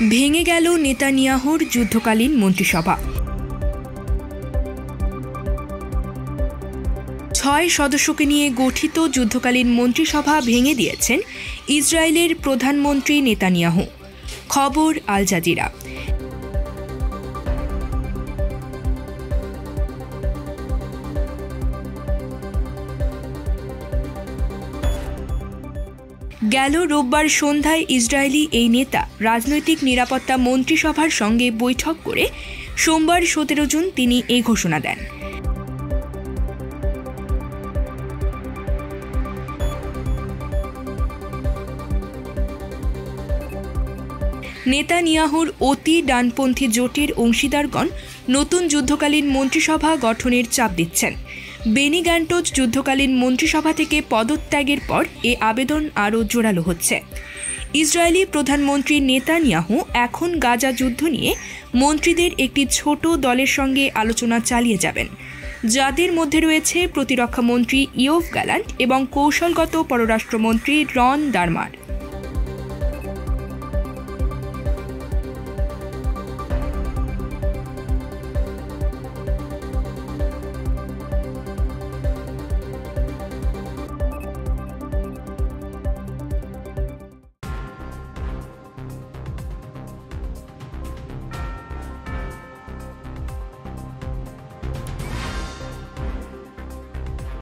ভেঙে গেল নেতানিয়াহুর যুদ্ধকালীন মন্ত্রিসভা। 6 সদস্যকে নিয়ে গঠিত যুদ্ধকালীন মন্ত্রিসভা ভেঙে দিয়েছেন ইসরায়েলের প্রধানমন্ত্রী নেতানিয়াহু। খবর আল জাজিরা। গেল রোববার সন্ধ্যায় ইসরায়েলি এই নেতা রাজনৈতিক নিরাপত্তা মন্ত্রিসভার সঙ্গে বৈঠক করে সোমবার 17 জুন তিনি এই ঘোষণা দেন। নেতানিয়াহুর অতি ডানপন্থী জোটের অংশীদারগণ নতুন যুদ্ধকালীন মন্ত্রিসভা গঠনের চাপ দিচ্ছেন। বেনি গ্যান্টোজ যুদ্ধকালীন মন্ত্রিসভা থেকে পদত্যাগের পর এ আবেদন আরও জোরালো হচ্ছে। ইসরায়েলি প্রধানমন্ত্রী নেতানিয়াহু এখন গাজা যুদ্ধ নিয়ে মন্ত্রীদের একটি ছোট দলের সঙ্গে আলোচনা চালিয়ে যাবেন, যাদের মধ্যে রয়েছে প্রতিরক্ষামন্ত্রী ইয়োভ গ্যালান্ট এবং কৌশলগত পররাষ্ট্রমন্ত্রী রন ডারমার।